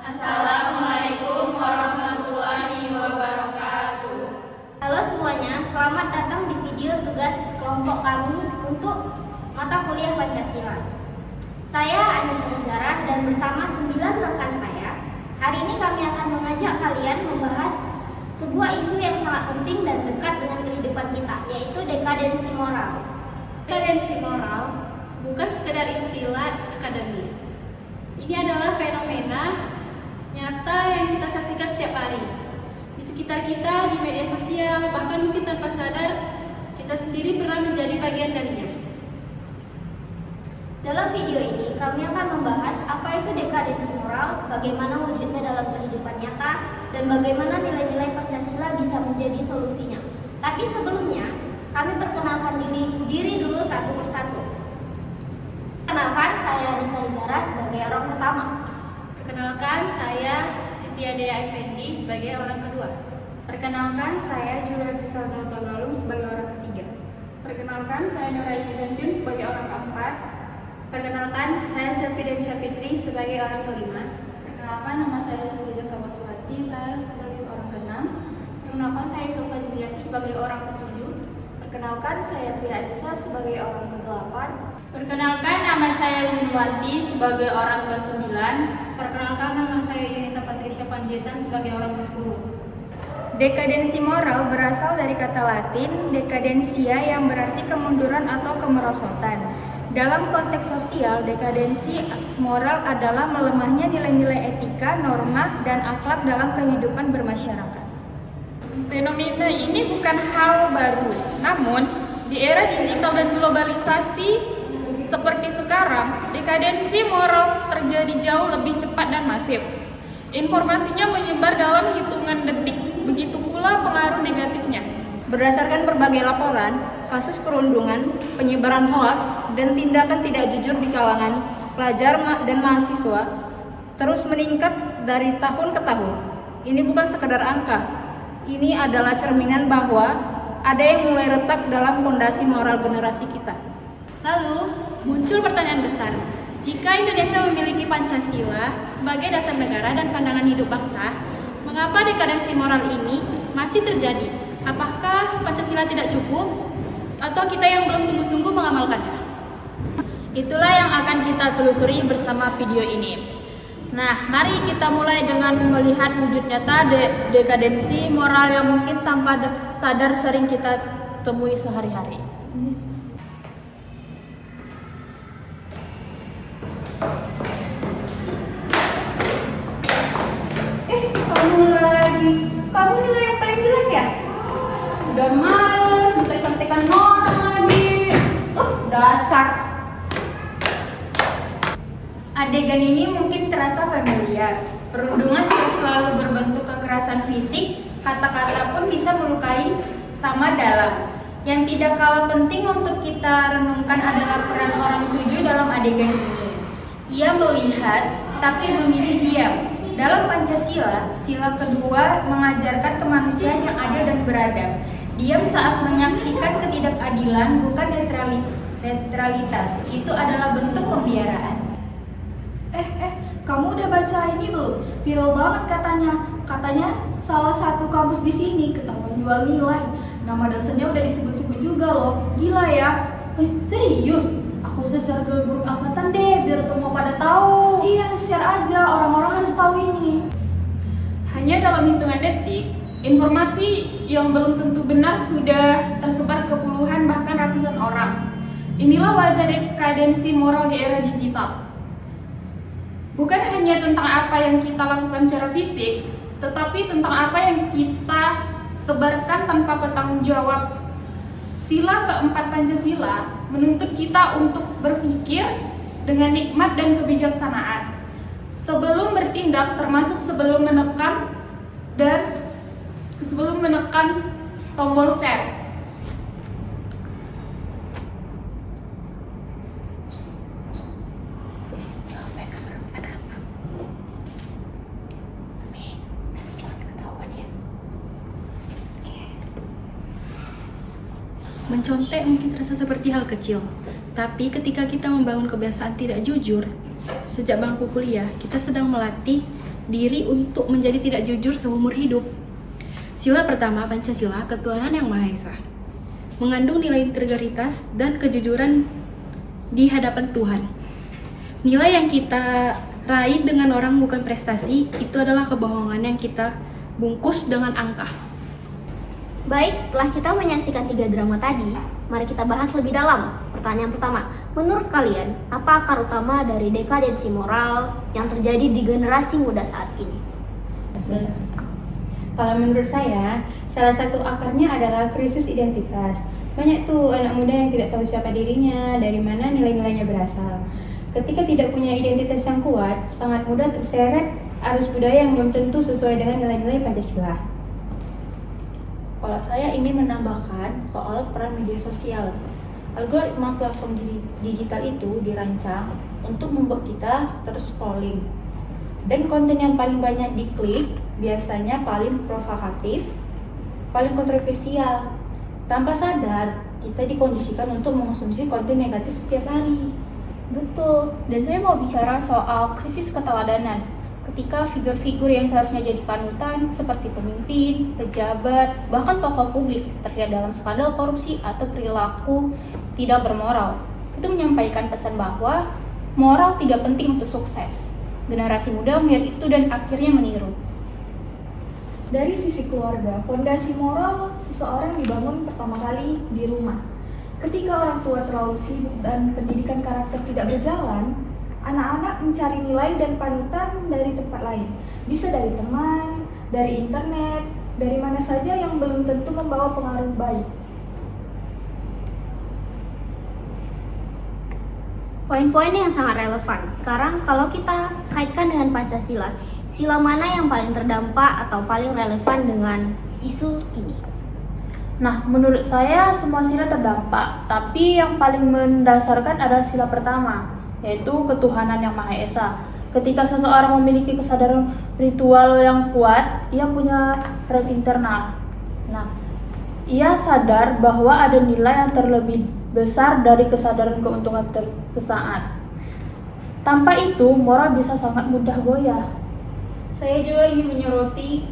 Assalamualaikum warahmatullahi wabarakatuh. Halo semuanya, selamat datang di video tugas kelompok kami untuk mata kuliah Pancasila. Saya Anissa Hizarah dan bersama 9 rekan saya, hari ini kami akan mengajak kalian membahas sebuah isu yang sangat penting dan dekat dengan kehidupan kita, yaitu dekadensi moral. Dekadensi moral bukan sekedar istilah akademis. Ini adalah fenomena nyata yang kita saksikan setiap hari di sekitar kita, di media sosial, bahkan mungkin tanpa sadar kita sendiri pernah menjadi bagian darinya. Dalam video ini kami akan membahas apa itu dekadensi moral, bagaimana wujudnya dalam kehidupan nyata, dan bagaimana nilai-nilai Pancasila bisa menjadi solusinya. Tapi sebelumnya, kami perkenalkan diri dulu satu persatu. Kenalkan, saya Anissa Hizarah sebagai orang pertama. Perkenalkan, saya Siti Adia Effendi sebagai orang kedua. Perkenalkan, saya Julia Griselda Tagalu sebagai orang ketiga. Perkenalkan, saya Nuraini Danjun sebagai orang keempat. Perkenalkan, saya Selvi dan Syafitri sebagai orang kelima. Perkenalkan, nama saya Sulja Sawaswati, saya sebagai orang keenam. Perkenalkan, saya Sulfa Juliasi sebagai orang ketujuh. Perkenalkan, saya Tria Anissa sebagai orang kedelapan. Perkenalkan, nama saya Yunwati sebagai orang ke-9. Perkenalkan, nama saya Yunita Patricia Panjaitan sebagai orang ke-10. Dekadensi moral berasal dari kata Latin decadentia yang berarti kemunduran atau kemerosotan. Dalam konteks sosial, dekadensi moral adalah melemahnya nilai-nilai etika, norma, dan akhlak dalam kehidupan bermasyarakat. Fenomena ini bukan hal baru, namun di era digital dan globalisasi seperti sekarang, dekadensi moral terjadi jauh lebih cepat dan masif. Informasinya menyebar dalam hitungan detik, begitu pula pengaruh negatifnya. Berdasarkan berbagai laporan, kasus perundungan, penyebaran hoaks, dan tindakan tidak jujur di kalangan pelajar dan mahasiswa terus meningkat dari tahun ke tahun. Ini bukan sekedar angka, ini adalah cerminan bahwa ada yang mulai retak dalam fondasi moral generasi kita. Lalu, muncul pertanyaan besar. Jika Indonesia memiliki Pancasila sebagai dasar negara dan pandangan hidup bangsa, mengapa dekadensi moral ini masih terjadi? Apakah Pancasila tidak cukup? Atau kita yang belum sungguh-sungguh mengamalkannya? Itulah yang akan kita telusuri bersama video ini. Nah, mari kita mulai dengan melihat wujud nyata dekadensi moral yang mungkin tanpa sadar sering kita temui sehari-hari. Kamu nilai yang paling jelek ya? Udah males, cantik-cantikan orang lagi. Dasar. Adegan ini mungkin terasa familiar. Perundungan yang selalu berbentuk kekerasan fisik, kata-kata pun bisa melukai sama dalam. Yang tidak kalah penting untuk kita renungkan adalah peran orang tujuh dalam adegan ini. Ia melihat, tapi memilih diam. Dalam Pancasila, sila kedua mengajarkan kemanusiaan yang adil dan beradab. Diam saat menyaksikan ketidakadilan bukan netralitas. Itu adalah bentuk pembiaraan. Kamu udah baca ini belum? Viral banget katanya. Katanya salah satu kampus di sini ketahuan jual nilai. Nama dosennya udah disebut-sebut juga loh. Gila ya. Serius? Aku share ke grup angkatan deh biar semua pada tahu. Iya, share aja. Orang-orang harus tahu ini. Hanya dalam hitungan detik, informasi yang belum tentu benar sudah tersebar ke puluhan bahkan ratusan orang. Inilah wajah dekadensi moral di era digital. Bukan hanya tentang apa yang kita lakukan secara fisik, tetapi tentang apa yang kita sebarkan tanpa bertanggung jawab. Sila keempat Pancasila menuntut kita untuk berpikir dengan nikmat dan kebijaksanaan. Sebelum bertindak, termasuk sebelum menekan tombol share. Mencontek mungkin terasa seperti hal kecil, tapi ketika kita membangun kebiasaan tidak jujur, sejak bangku kuliah, kita sedang melatih diri untuk menjadi tidak jujur seumur hidup. Sila pertama, Pancasila, ketuhanan yang Maha Esa, mengandung nilai integritas dan kejujuran di hadapan Tuhan. Nilai yang kita raih dengan orang bukan prestasi, itu adalah kebohongan yang kita bungkus dengan angka. Baik, setelah kita menyaksikan 3 drama tadi, mari kita bahas lebih dalam. Pertanyaan pertama, menurut kalian, apa akar utama dari dekadensi moral yang terjadi di generasi muda saat ini? Kalau menurut saya, salah satu akarnya adalah krisis identitas. Banyak tuh anak muda yang tidak tahu siapa dirinya, dari mana nilai-nilainya berasal. Ketika tidak punya identitas yang kuat, sangat mudah terseret arus budaya yang belum tentu sesuai dengan nilai-nilai Pancasila. Kalau saya ingin menambahkan soal peran media sosial. Algoritma platform digital itu dirancang untuk membuat kita terus scrolling. Dan konten yang paling banyak diklik biasanya paling provokatif, paling kontroversial. Tanpa sadar, kita dikondisikan untuk mengonsumsi konten negatif setiap hari. Betul, dan saya mau bicara soal krisis keteladanan. Ketika figur-figur yang seharusnya jadi panutan seperti pemimpin, pejabat, bahkan tokoh publik terlihat dalam skandal korupsi atau perilaku tidak bermoral, itu menyampaikan pesan bahwa moral tidak penting untuk sukses. Generasi muda melihat itu dan akhirnya meniru. Dari sisi keluarga, fondasi moral seseorang dibangun pertama kali di rumah. Ketika orang tua terlalu sibuk dan pendidikan karakter tidak berjalan, anak-anak mencari nilai dan panutan dari tempat lain. Bisa dari teman, dari internet, dari mana saja yang belum tentu membawa pengaruh baik. Poin-poin yang sangat relevan. Sekarang kalau kita kaitkan dengan Pancasila, sila mana yang paling terdampak atau paling relevan dengan isu ini? Nah, menurut saya semua sila terdampak, tapi yang paling mendasarkan adalah sila pertama, yaitu ketuhanan yang Maha Esa. Ketika seseorang memiliki kesadaran ritual yang kuat, ia punya rem internal. Nah, ia sadar bahwa ada nilai yang terlebih besar dari kesadaran keuntungan sesaat. Tanpa itu, moral bisa sangat mudah goyah. Saya juga ingin menyoroti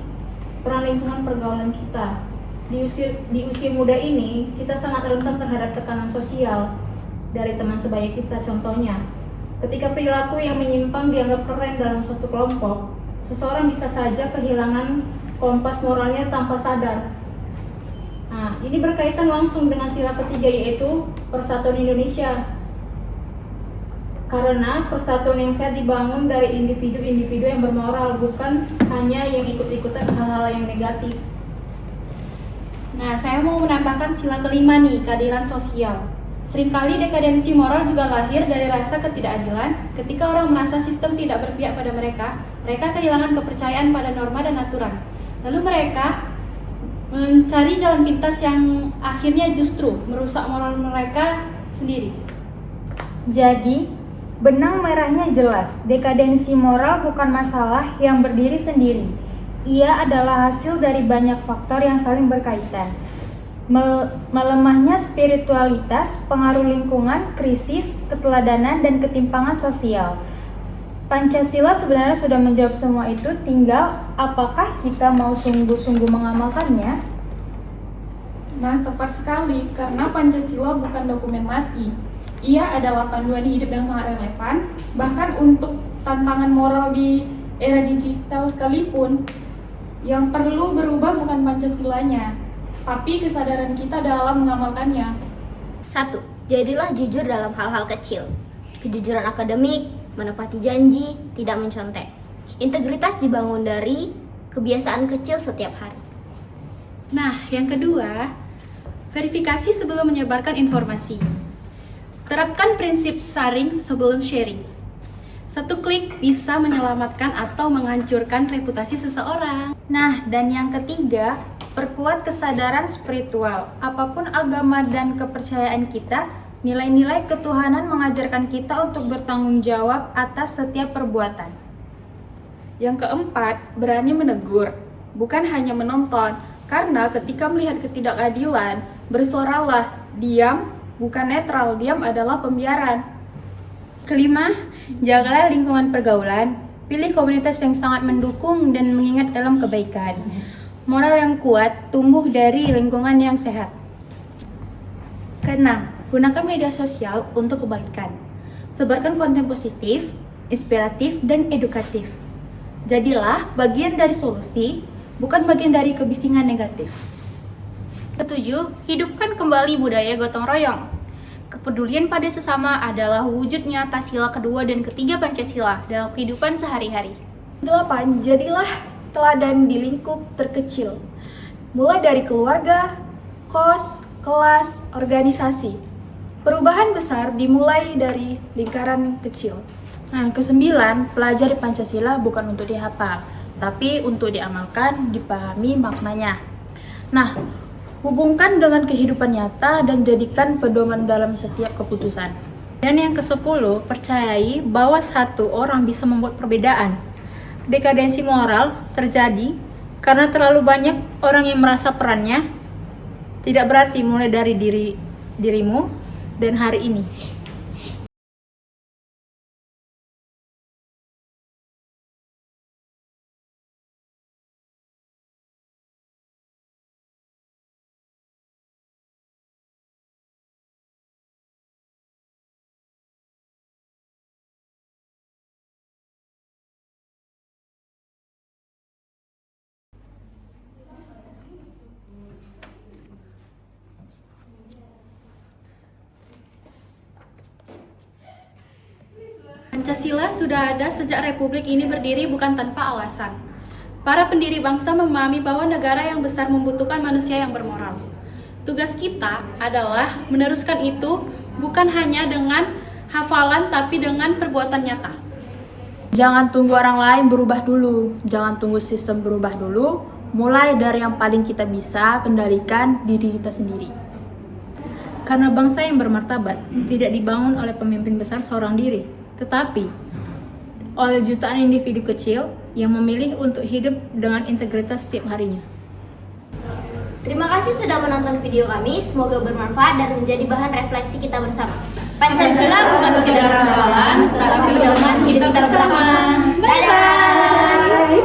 peran lingkungan pergaulan kita. Di usia muda ini, kita sangat rentan terhadap tekanan sosial dari teman sebaya kita. Contohnya, ketika perilaku yang menyimpang dianggap keren dalam suatu kelompok, seseorang bisa saja kehilangan kompas moralnya tanpa sadar. Nah, ini berkaitan langsung dengan sila ketiga, yaitu persatuan Indonesia. Karena persatuan yang sehat dibangun dari individu-individu yang bermoral, bukan hanya yang ikut-ikutan hal-hal yang negatif. Nah, saya mau menambahkan sila kelima nih, keadilan sosial. Seringkali dekadensi moral juga lahir dari rasa ketidakadilan. Ketika orang merasa sistem tidak berpihak pada mereka kehilangan kepercayaan pada norma dan aturan. Lalu mereka mencari jalan pintas yang akhirnya justru merusak moral mereka sendiri. Jadi, benang merahnya jelas, dekadensi moral bukan masalah yang berdiri sendiri. Ia adalah hasil dari banyak faktor yang saling berkaitan. Melemahnya spiritualitas, pengaruh lingkungan, krisis, keteladanan, dan ketimpangan sosial. Pancasila sebenarnya sudah menjawab semua itu, tinggal apakah kita mau sungguh-sungguh mengamalkannya? Nah, tepat sekali, karena Pancasila bukan dokumen mati. Ia adalah panduan hidup yang sangat relevan, bahkan untuk tantangan moral di era digital sekalipun. Yang perlu berubah bukan Pancasilanya, tapi kesadaran kita dalam mengamalkannya. 1. Jadilah jujur dalam hal-hal kecil. Kejujuran akademik, menepati janji, tidak mencontek. Integritas dibangun dari kebiasaan kecil setiap hari. Nah, yang kedua, verifikasi sebelum menyebarkan informasi. Terapkan prinsip sharing sebelum sharing. Satu klik bisa menyelamatkan atau menghancurkan reputasi seseorang. Nah, dan yang ketiga, perkuat kesadaran spiritual. Apapun agama dan kepercayaan kita, nilai-nilai ketuhanan mengajarkan kita untuk bertanggung jawab atas setiap perbuatan. Yang keempat, berani menegur, bukan hanya menonton. Karena ketika melihat ketidakadilan, bersuaralah. Diam bukan netral, diam adalah pembiaran. Kelima, jagalah lingkungan pergaulan. Pilih komunitas yang sangat mendukung dan mengingat dalam kebaikan. Moral yang kuat tumbuh dari lingkungan yang sehat. Keenam, gunakan media sosial untuk kebaikan. Sebarkan konten positif, inspiratif, dan edukatif. Jadilah bagian dari solusi, bukan bagian dari kebisingan negatif. Ketujuh, hidupkan kembali budaya gotong royong. Kepedulian pada sesama adalah wujud nyata sila kedua dan ketiga Pancasila dalam kehidupan sehari-hari. 8. Jadilah teladan di lingkup terkecil. Mulai dari keluarga, kos, kelas, organisasi. Perubahan besar dimulai dari lingkaran kecil. Nah, ke-9, pelajari Pancasila bukan untuk dihafal, tapi untuk diamalkan, dipahami maknanya. Nah, hubungkan dengan kehidupan nyata dan jadikan pedoman dalam setiap keputusan. Dan yang ke-10, percayai bahwa satu orang bisa membuat perbedaan. Dekadensi moral terjadi karena terlalu banyak orang yang merasa perannya tidak berarti mulai dari dirimu dan hari ini. Pancasila sudah ada sejak Republik ini berdiri bukan tanpa alasan. Para pendiri bangsa memahami bahwa negara yang besar membutuhkan manusia yang bermoral. Tugas kita adalah meneruskan itu bukan hanya dengan hafalan tapi dengan perbuatan nyata. Jangan tunggu orang lain berubah dulu, jangan tunggu sistem berubah dulu, mulai dari yang paling kita bisa kendalikan diri kita sendiri. Karena bangsa yang bermartabat tidak dibangun oleh pemimpin besar seorang diri, tetapi oleh jutaan individu kecil yang memilih untuk hidup dengan integritas setiap harinya. Terima kasih sudah menonton video kami, semoga bermanfaat dan menjadi bahan refleksi kita bersama. Pancasila bukan sekedar hafalan, tetapi pedoman hidup kita bersama. Dadah!